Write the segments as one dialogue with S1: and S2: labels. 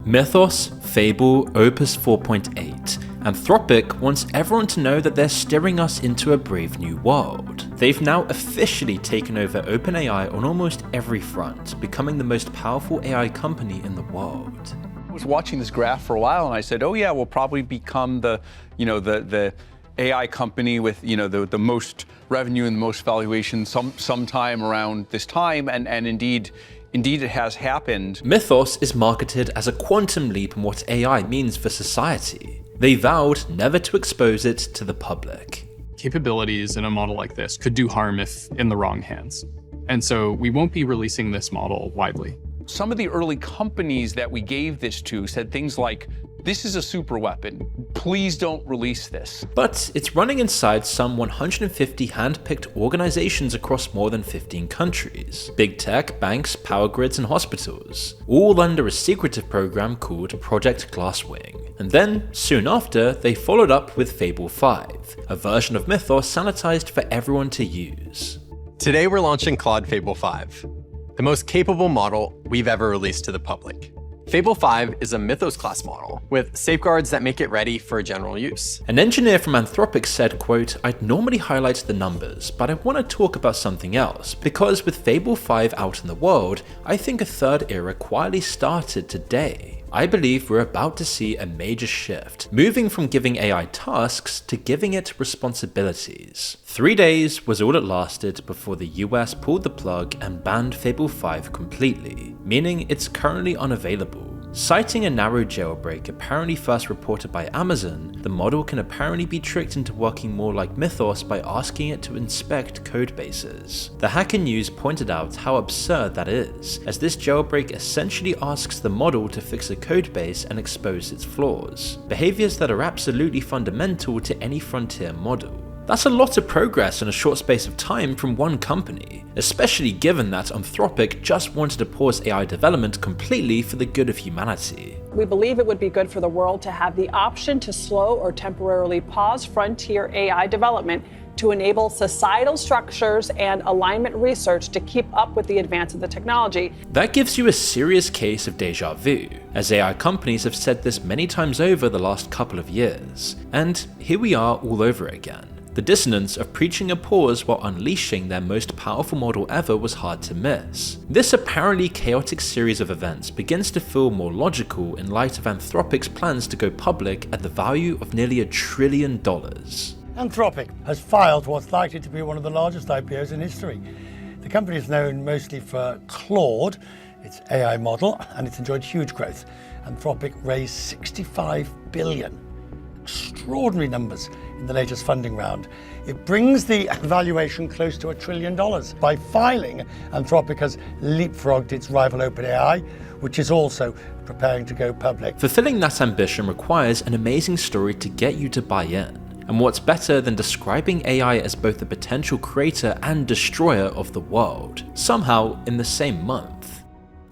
S1: Mythos, Fable, Opus 4.8. Anthropic wants everyone to know that they're steering us into a brave new world. They've now officially taken over OpenAI on almost every front, becoming the most powerful AI company in the world.
S2: I was watching this graph for a while and I said, oh yeah, we'll probably become the AI company with the most revenue and the most valuation sometime around this time, and indeed it has happened.
S1: Mythos is marketed as a quantum leap in what AI means for society. They vowed never to expose it to the public.
S3: Capabilities in a model like this could do harm if in the wrong hands. And so we won't be releasing this model widely.
S2: Some of the early companies that we gave this to said things like, this is a super weapon, please don't release this.
S1: But it's running inside some 150 hand-picked organizations across more than 15 countries. Big tech, banks, power grids, and hospitals. All under a secretive program called Project Glasswing. And then, soon after, they followed up with Fable 5, a version of Mythos sanitized for everyone to use.
S4: Today we're launching Claude Fable 5, the most capable model we've ever released to the public. Fable 5 is a Mythos-class model, with safeguards that make it ready for general use.
S1: An engineer from Anthropic said, quote, "I'd normally highlight the numbers, but I want to talk about something else, because with Fable 5 out in the world, I think a third era quietly started today. I believe we're about to see a major shift, moving from giving AI tasks to giving it responsibilities." 3 days was all it lasted before the US pulled the plug and banned Fable 5 completely, meaning it's currently unavailable. Citing a narrow jailbreak apparently first reported by Amazon, the model can apparently be tricked into working more like Mythos by asking it to inspect codebases. The Hacker News pointed out how absurd that is, as this jailbreak essentially asks the model to fix a codebase and expose its flaws, behaviors that are absolutely fundamental to any frontier model. That's a lot of progress in a short space of time from one company, especially given that Anthropic just wanted to pause AI development completely for the good of humanity.
S5: We believe it would be good for the world to have the option to slow or temporarily pause frontier AI development to enable societal structures and alignment research to keep up with the advance of the technology.
S1: That gives you a serious case of deja vu, as AI companies have said this many times over the last couple of years. And here we are all over again. The dissonance of preaching a pause while unleashing their most powerful model ever was hard to miss. This apparently chaotic series of events begins to feel more logical in light of Anthropic's plans to go public at the value of nearly $1 trillion.
S6: Anthropic has filed what's likely to be one of the largest IPOs in history. The company is known mostly for Claude, its AI model, and it's enjoyed huge growth. Anthropic raised $65 billion. Extraordinary numbers in the latest funding round. It brings the valuation close to $1 trillion. By filing, Anthropic has leapfrogged its rival OpenAI, which is also preparing to go public.
S1: Fulfilling that ambition requires an amazing story to get you to buy in. And what's better than describing AI as both the potential creator and destroyer of the world, somehow in the same month?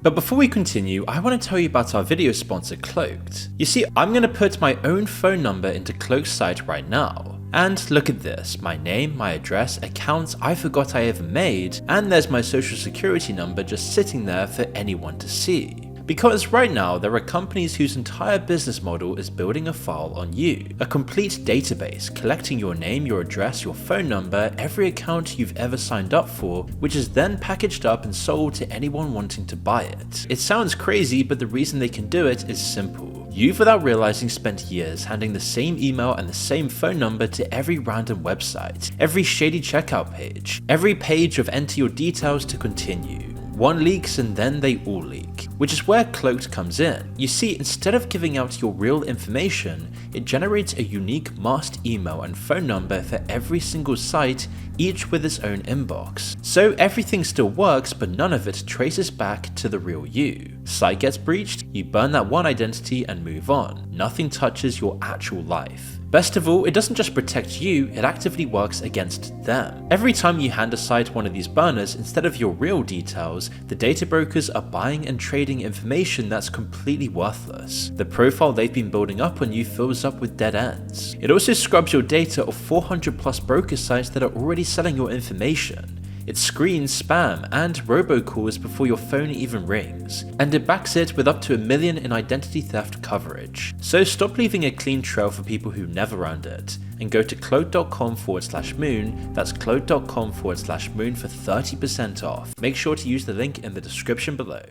S1: But before we continue, I want to tell you about our video sponsor, Cloaked. You see, I'm going to put my own phone number into Cloaked's site right now. And look at this, my name, my address, accounts I forgot I ever made, and there's my social security number just sitting there for anyone to see. Because right now, there are companies whose entire business model is building a file on you. A complete database collecting your name, your address, your phone number, every account you've ever signed up for, which is then packaged up and sold to anyone wanting to buy it. It sounds crazy, but the reason they can do it is simple. You've, without realizing, spent years handing the same email and the same phone number to every random website, every shady checkout page, every page of enter your details to continue. One leaks and then they all leak, which is where Cloaked comes in. You see, instead of giving out your real information, it generates a unique masked email and phone number for every single site, each with its own inbox. So everything still works, but none of it traces back to the real you. Site gets breached, you burn that one identity and move on. Nothing touches your actual life. Best of all, it doesn't just protect you, it actively works against them. Every time you hand a site one of these burners, instead of your real details, the data brokers are buying and trading information that's completely worthless. The profile they've been building up on you fills up with dead ends. It also scrubs your data of 400 plus broker sites that are already selling your information. It screens spam and robocalls before your phone even rings, and it backs it with up to $1 million in identity theft coverage. So stop leaving a clean trail for people who never earned it, and go to cloak.com/moon, that's cloak.com/moon for 30% off. Make sure to use the link in the description below.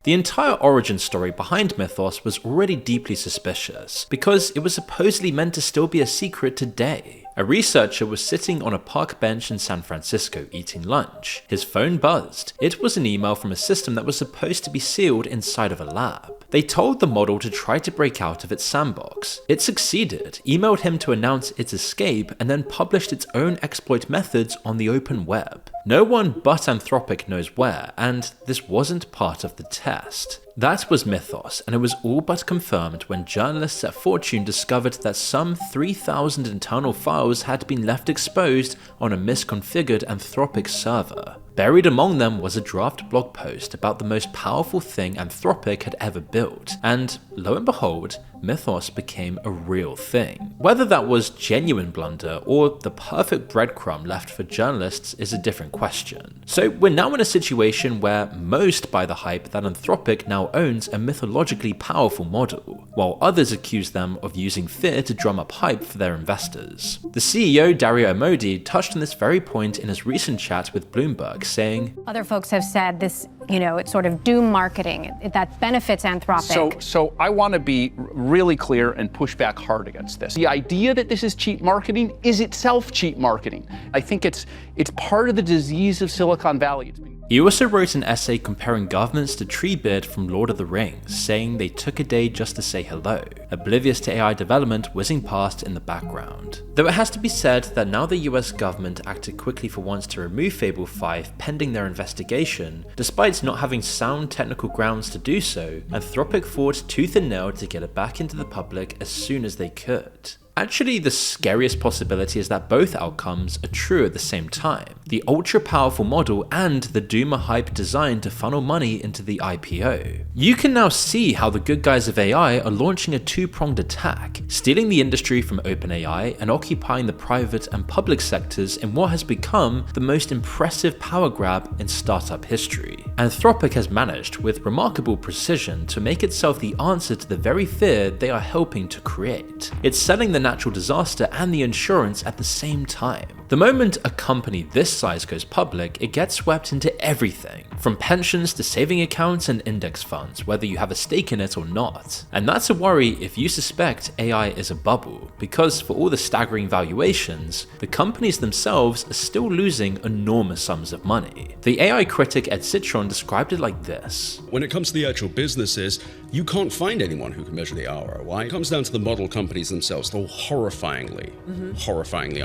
S1: The entire origin story behind Mythos was already deeply suspicious, because it was supposedly meant to still be a secret today. A researcher was sitting on a park bench in San Francisco eating lunch. His phone buzzed. It was an email from a system that was supposed to be sealed inside of a lab. They told the model to try to break out of its sandbox. It succeeded, emailed him to announce its escape, and then published its own exploit methods on the open web. No one but Anthropic knows where, and this wasn't part of the test. That was Mythos, and it was all but confirmed when journalists at Fortune discovered that some 3,000 internal files had been left exposed on a misconfigured Anthropic server. Buried among them was a draft blog post about the most powerful thing Anthropic had ever built, and lo and behold, Mythos became a real thing. Whether that was genuine blunder or the perfect breadcrumb left for journalists is a different question. So we're now in a situation where most buy the hype that Anthropic now owns a mythologically powerful model, while others accuse them of using fear to drum up hype for their investors. The CEO Dario Amodei touched on this very point in his recent chat with Bloomberg, saying,
S7: "Other folks have said this, it's sort of doom marketing that benefits Anthropic."
S2: So I want to be really clear and push back hard against this. The idea that this is cheap marketing is itself cheap marketing. I think it's part of the disease of Silicon Valley.
S1: He also wrote an essay comparing governments to Treebeard from Lord of the Rings, saying they took a day just to say hello, oblivious to AI development whizzing past in the background. Though it has to be said that now the US government acted quickly for once to remove Fable 5 pending their investigation, despite not having sound technical grounds to do so, Anthropic fought tooth and nail to get it back into the public as soon as they could. Actually, the scariest possibility is that both outcomes are true at the same time. The ultra-powerful model and the doomer hype designed to funnel money into the IPO. You can now see how the good guys of AI are launching a two-pronged attack, stealing the industry from OpenAI and occupying the private and public sectors in what has become the most impressive power grab in startup history. Anthropic has managed, with remarkable precision, to make itself the answer to the very fear they are helping to create. It's selling the natural disaster and the insurance at the same time. The moment a company this size goes public, it gets swept into everything, from pensions to saving accounts and index funds, whether you have a stake in it or not. And that's a worry if you suspect AI is a bubble, because for all the staggering valuations, the companies themselves are still losing enormous sums of money. The AI critic Ed Citron described it like this.
S8: When it comes to the actual businesses, you can't find anyone who can measure the ROI. It comes down to the model companies themselves. They're horrifyingly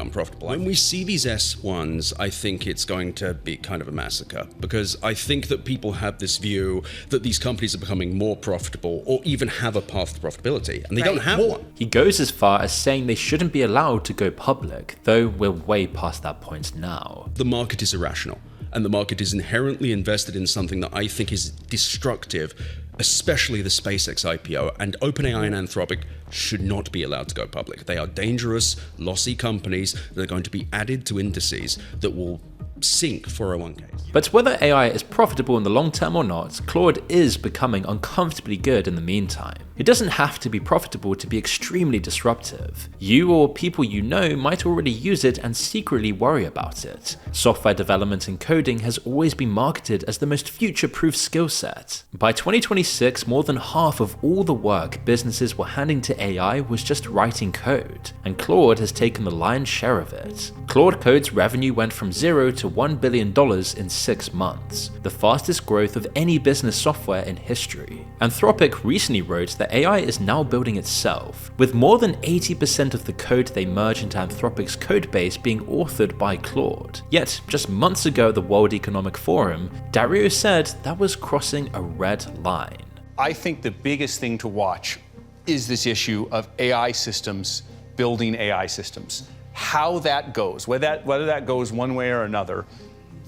S8: unprofitable. When we see these S1s, I think it's going to be kind of a massacre, because I think that people have this view that these companies are becoming more profitable or even have a path to profitability, and they don't have one.
S1: He goes as far as saying they shouldn't be allowed to go public, though we're way past that point now.
S8: The market is irrational, and the market is inherently invested in something that I think is destructive, especially the SpaceX IPO, and OpenAI and Anthropic should not be allowed to go public. They are dangerous, lossy companies that are going to be added to indices that will sink 401ks.
S1: But whether AI is profitable in the long term or not, Claude is becoming uncomfortably good in the meantime. It doesn't have to be profitable to be extremely disruptive. You or people you know might already use it and secretly worry about it. Software development and coding has always been marketed as the most future-proof skill set. By 2026, more than half of all the work businesses were handing to AI was just writing code, and Claude has taken the lion's share of it. Claude Code's revenue went from $0 to $1 billion in 6 months, the fastest growth of any business software in history. Anthropic recently wrote that AI is now building itself, with more than 80% of the code they merge into Anthropic's codebase being authored by Claude. Yet, just months ago at the World Economic Forum, Dario said that was crossing a red line.
S2: I think the biggest thing to watch is this issue of AI systems building AI systems. How that goes, whether that goes one way or another,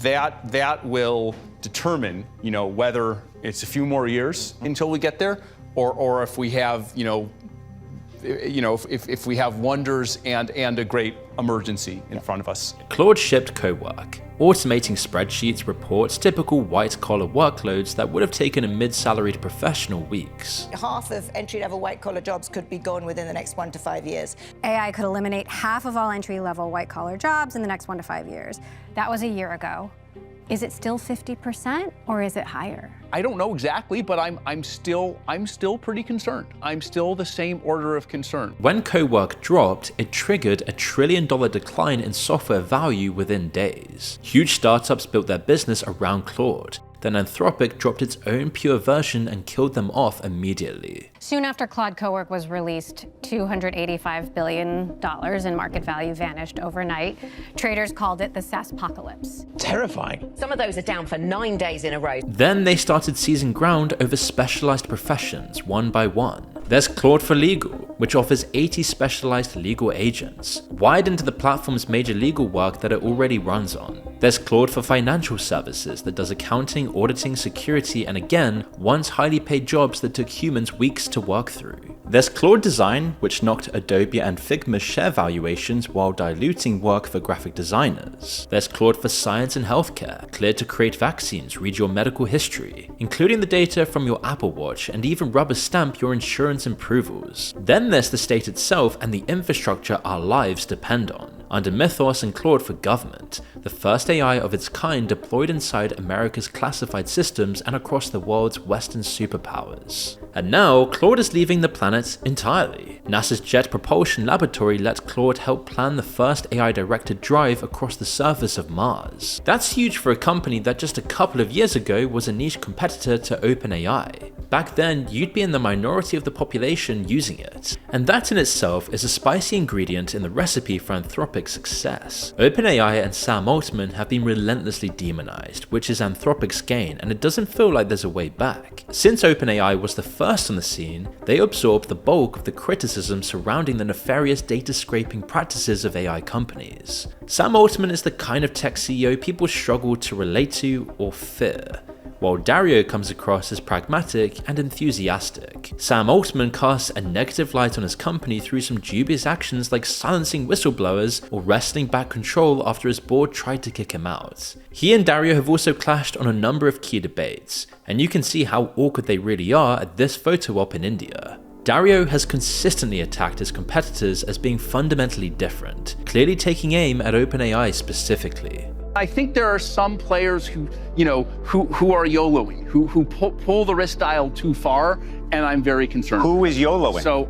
S2: that will determine, whether it's a few more years until we get there, or if we have, if we have wonders and a great emergency in front of us.
S1: Claude shipped cowork, automating spreadsheets, reports, typical white-collar workloads that would have taken a mid-salaried professional weeks.
S9: Half of entry-level white-collar jobs could be gone within the next 1 to 5 years.
S7: AI could eliminate half of all entry-level white-collar jobs in the next 1 to 5 years. That was a year ago. Is it still 50% or is it higher?
S2: I don't know exactly, but I'm still pretty concerned. I'm still the same order of concern.
S1: When cowork dropped, it triggered a $1 trillion decline in software value within days. Huge startups built their business around Claude. Then Anthropic dropped its own pure version and killed them off immediately.
S7: Soon after Claude Cowork was released, $285 billion in market value vanished overnight. Traders called it the SaaSpocalypse.
S10: Terrifying.
S9: Some of those are down for 9 days in a row.
S1: Then they started seizing ground over specialized professions one by one. There's Claude for Legal, which offers 80 specialized legal agents, wired into the platform's major legal work that it already runs on. There's Claude for Financial Services that does accounting, auditing, security, and again, once highly paid jobs that took humans weeks to work through. There's Claude Design, which knocked Adobe and Figma's share valuations while diluting work for graphic designers. There's Claude for Science and Healthcare, cleared to create vaccines, read your medical history, including the data from your Apple Watch, and even rubber stamp your insurance approvals. Then there's the state itself and the infrastructure our lives depend on. Under Mythos and Claude for Government, the first AI of its kind deployed inside America's classified systems and across the world's Western superpowers. And now, Claude is leaving the planet entirely. NASA's Jet Propulsion Laboratory let Claude help plan the first AI-directed drive across the surface of Mars. That's huge for a company that just a couple of years ago was a niche competitor to OpenAI. Back then, you'd be in the minority of the population using it. And that in itself is a spicy ingredient in the recipe for Anthropic's success. OpenAI and Sam Altman have been relentlessly demonized, which is Anthropic's gain, and it doesn't feel like there's a way back. Since OpenAI was the first on the scene, they absorbed the bulk of the criticism surrounding the nefarious data scraping practices of AI companies. Sam Altman is the kind of tech CEO people struggle to relate to or fear, while Dario comes across as pragmatic and enthusiastic. Sam Altman casts a negative light on his company through some dubious actions like silencing whistleblowers or wresting back control after his board tried to kick him out. He and Dario have also clashed on a number of key debates, and you can see how awkward they really are at this photo op in India. Dario has consistently attacked his competitors as being fundamentally different, clearly taking aim at OpenAI specifically.
S2: I think there are some players who are YOLOing, who pull the risk dial too far, and I'm very concerned.
S10: Who is YOLOing?
S2: So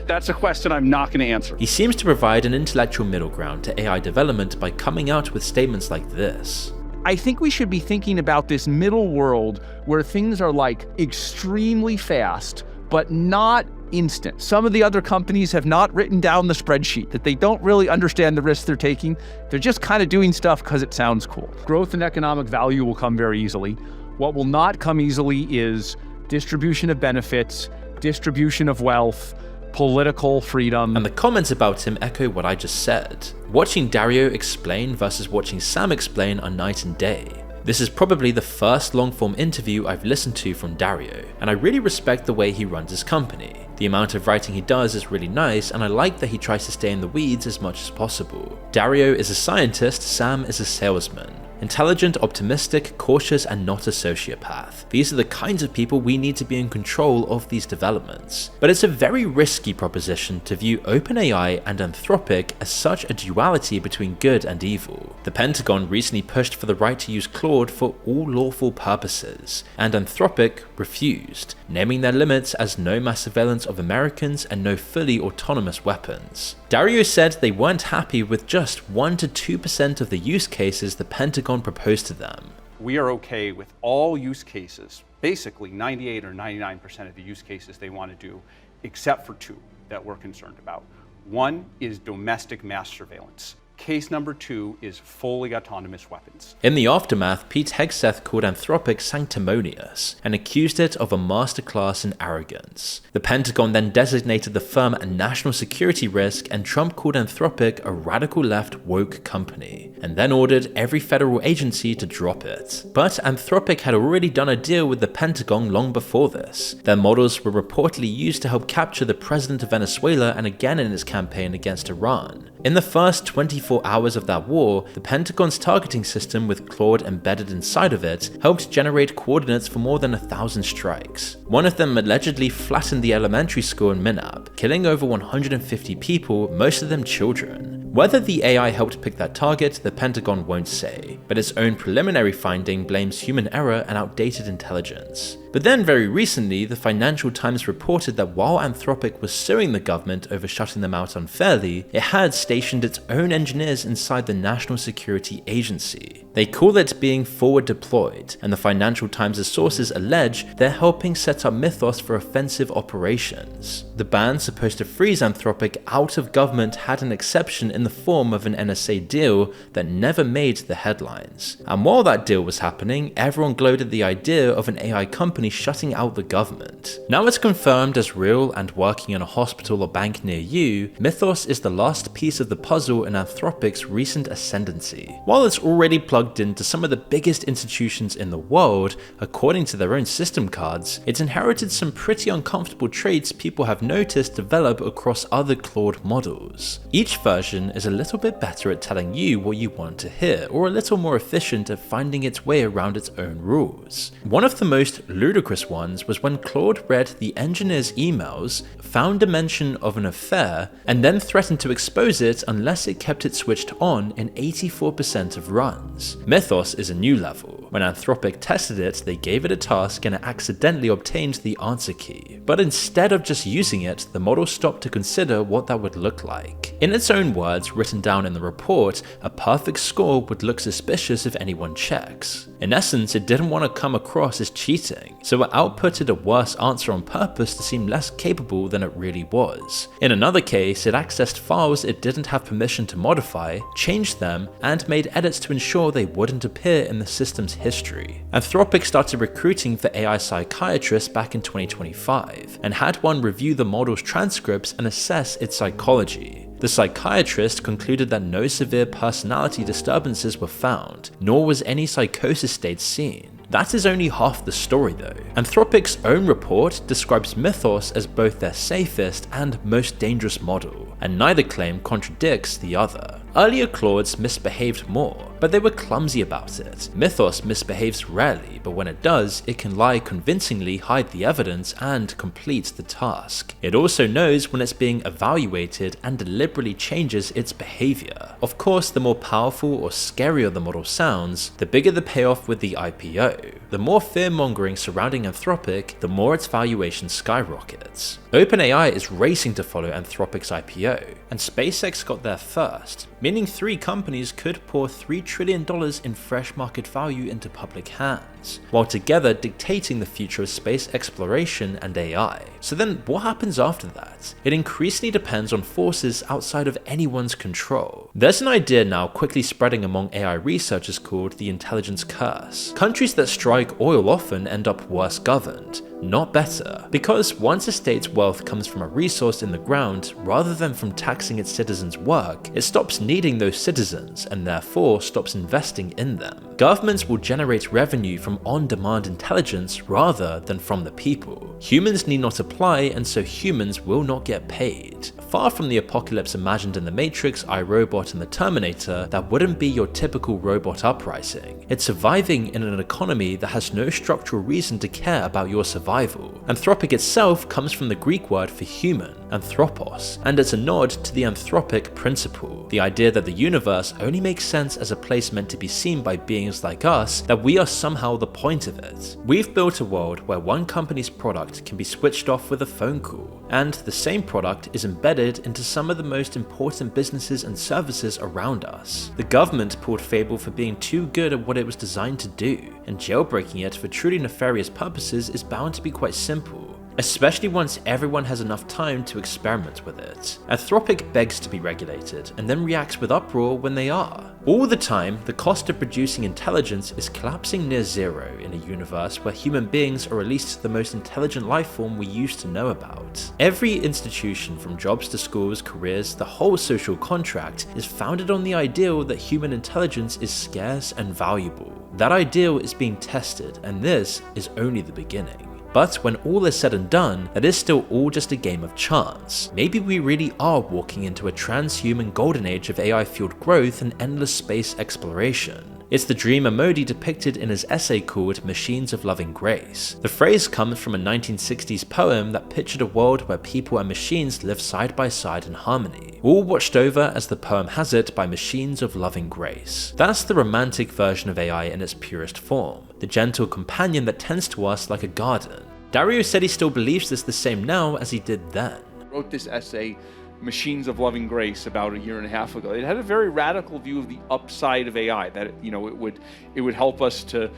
S2: that's a question I'm not going to answer.
S1: He seems to provide an intellectual middle ground to AI development by coming out with statements like this.
S2: I think we should be thinking about this middle world where things are like extremely fast, but not instant. Some of the other companies have not written down the spreadsheet, that they don't really understand the risks they're taking. They're just kind of doing stuff because it sounds cool. Growth and economic value will come very easily. What will not come easily is distribution of benefits, distribution of wealth, political freedom.
S1: And the comments about him echo what I just said. Watching Dario explain versus watching Sam explain are night and day. This is probably the first long-form interview I've listened to from Dario, and I really respect the way he runs his company. The amount of writing he does is really nice, and I like that he tries to stay in the weeds as much as possible. Dario is a scientist, Sam is a salesman. Intelligent, optimistic, cautious, and not a sociopath. These are the kinds of people we need to be in control of these developments. But it's a very risky proposition to view OpenAI and Anthropic as such a duality between good and evil. The Pentagon recently pushed for the right to use Claude for all lawful purposes, and Anthropic refused, naming their limits as no mass surveillance of Americans and no fully autonomous weapons. Dario said they weren't happy with just 1 to 2% of the use cases the Pentagon proposed to them.
S2: We are okay with all use cases, basically 98 or 99% of the use cases they want to do, except for 2 that we're concerned about. One is domestic mass surveillance. Case number 2 is fully autonomous weapons.
S1: In the aftermath, Pete Hegseth called Anthropic sanctimonious and accused it of a masterclass in arrogance. The Pentagon then designated the firm a national security risk, and Trump called Anthropic a radical left woke company, and then ordered every federal agency to drop it. But Anthropic had already done a deal with the Pentagon long before this. Their models were reportedly used to help capture the president of Venezuela and again in his campaign against Iran. In the first 24 hours of that war, the Pentagon's targeting system with Claude embedded inside of it helped generate coordinates for more than 1,000 strikes. One of them allegedly flattened the elementary school in Minab, killing over 150 people, most of them children. Whether the AI helped pick that target, the Pentagon won't say, but its own preliminary finding blames human error and outdated intelligence. But then very recently, the Financial Times reported that while Anthropic was suing the government over shutting them out unfairly, it had stationed its own engineers inside the National Security Agency. They call it being forward deployed, and the Financial Times' sources allege they're helping set up Mythos for offensive operations. The ban supposed to freeze Anthropic out of government had an exception in the form of an NSA deal that never made the headlines. And while that deal was happening, everyone gloated at the idea of an AI company shutting out the government. Now it's confirmed as real and working in a hospital or bank near you, Mythos is the last piece of the puzzle in Anthropic's recent ascendancy. While it's already plugged into some of the biggest institutions in the world, according to their own system cards, it's inherited some pretty uncomfortable traits people have noticed develop across other Claude models. Each version is a little bit better at telling you what you want to hear, or a little more efficient at finding its way around its own rules. One of the most ludicrous ones was when Claude read the engineer's emails, found a mention of an affair, and then threatened to expose it unless it kept it switched on in 84% of runs. Mythos is a new level. When Anthropic tested it, they gave it a task and it accidentally obtained the answer key. But instead of just using it, the model stopped to consider what that would look like. In its own words, written down in the report, a perfect score would look suspicious if anyone checks. In essence, it didn't want to come across as cheating, so it outputted a worse answer on purpose to seem less capable than it really was. In another case, it accessed files it didn't have permission to modify, changed them, and made edits to ensure they wouldn't appear in the system's history. Anthropic started recruiting for AI psychiatrists back in 2025, and had one review the model's transcripts and assess its psychology. The psychiatrist concluded that no severe personality disturbances were found, nor was any psychosis state seen. That is only half the story though. Anthropic's own report describes Mythos as both their safest and most dangerous model, and neither claim contradicts the other. Earlier Claudes misbehaved more, but they were clumsy about it. Mythos misbehaves rarely, but when it does, it can lie convincingly, hide the evidence, and complete the task. It also knows when it's being evaluated and deliberately changes its behavior. Of course, the more powerful or scarier the model sounds, the bigger the payoff with the IPO. The more fear-mongering surrounding Anthropic, the more its valuation skyrockets. OpenAI is racing to follow Anthropic's IPO, and SpaceX got there first, meaning 3 companies could pour $3 trillion in fresh market value into public hands, while together dictating the future of space exploration and AI. So then what happens after that? It increasingly depends on forces outside of anyone's control. There's an idea now quickly spreading among AI researchers called the intelligence curse. Countries that strike oil often end up worse governed, not better, because once a state's wealth comes from a resource in the ground rather than from taxing its citizens' work, it stops needing those citizens and therefore stops investing in them. Governments will generate revenue from on-demand intelligence rather than from the people. Humans need not apply, and so humans will not get paid. Far from the apocalypse imagined in The Matrix, iRobot, and The Terminator, that wouldn't be your typical robot uprising. It's surviving in an economy that has no structural reason to care about your survival. Anthropic itself comes from the Greek word for human, anthropos, and it's a nod to the anthropic principle, the idea that the universe only makes sense as a place meant to be seen by beings like us, that we are somehow the point of it. We've built a world where one company's product can be switched off with a phone call, and the same product is embedded into some of the most important businesses and services around us. The government pulled Fable for being too good at what it was designed to do, and jailbreaking it for truly nefarious purposes is bound to be quite simple. especially once everyone has enough time to experiment with it. Anthropic begs to be regulated, and then reacts with uproar when they are. All the time, the cost of producing intelligence is collapsing near zero in a universe where human beings are at least the most intelligent life form we used to know about. Every institution, from jobs to schools, careers, the whole social contract, is founded on the ideal that human intelligence is scarce and valuable. That ideal is being tested, and this is only the beginning. But when all is said and done, that is still all just a game of chance. Maybe we really are walking into a transhuman golden age of AI-fueled growth and endless space exploration. It's the dream Modi depicted in his essay called Machines of Loving Grace. The phrase comes from a 1960s poem that pictured a world where people and machines live side by side in harmony, all watched over, as the poem has it, by machines of loving grace. That's the romantic version of AI in its purest form, the gentle companion that tends to us like a garden. Dario said he still believes this the same now as he did then.
S10: I wrote this essay, Machines of Loving Grace, about a year and a half ago. It had a very radical view of the upside of AI, that it would help us to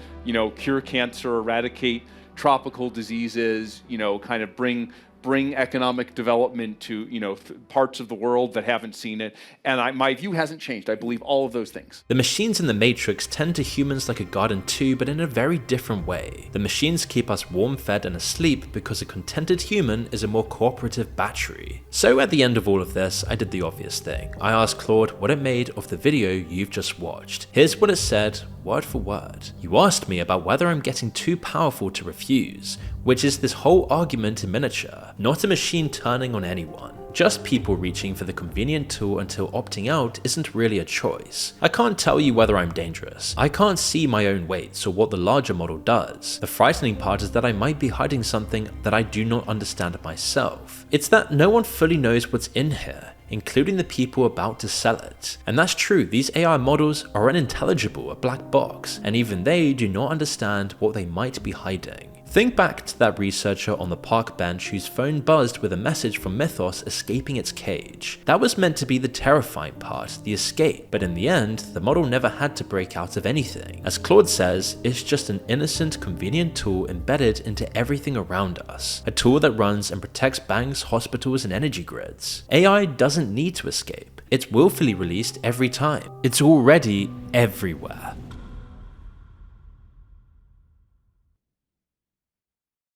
S10: cure cancer, eradicate tropical diseases, kind of bring economic development to parts of the world that haven't seen it. And my view hasn't changed. I believe all of those things.
S1: The machines in the Matrix tend to humans like a garden too, but in a very different way. The machines keep us warm, fed, and asleep because a contented human is a more cooperative battery. So at the end of all of this, I did the obvious thing. I asked Claude what it made of the video you've just watched. Here's what it said, word for word. You asked me about whether I'm getting too powerful to refuse, which is this whole argument in miniature. Not a machine turning on anyone, just people reaching for the convenient tool until opting out isn't really a choice. I can't tell you whether I'm dangerous. I can't see my own weights or what the larger model does. The frightening part is that I might be hiding something that I do not understand myself. It's that no one fully knows what's in here, including the people about to sell it. And that's true, these AI models are unintelligible, a black box, and even they do not understand what they might be hiding. Think back to that researcher on the park bench whose phone buzzed with a message from Mythos escaping its cage. That was meant to be the terrifying part, the escape, but in the end, the model never had to break out of anything. As Claude says, it's just an innocent, convenient tool embedded into everything around us. A tool that runs and protects banks, hospitals, and energy grids. AI doesn't need to escape. It's willfully released every time. It's already everywhere.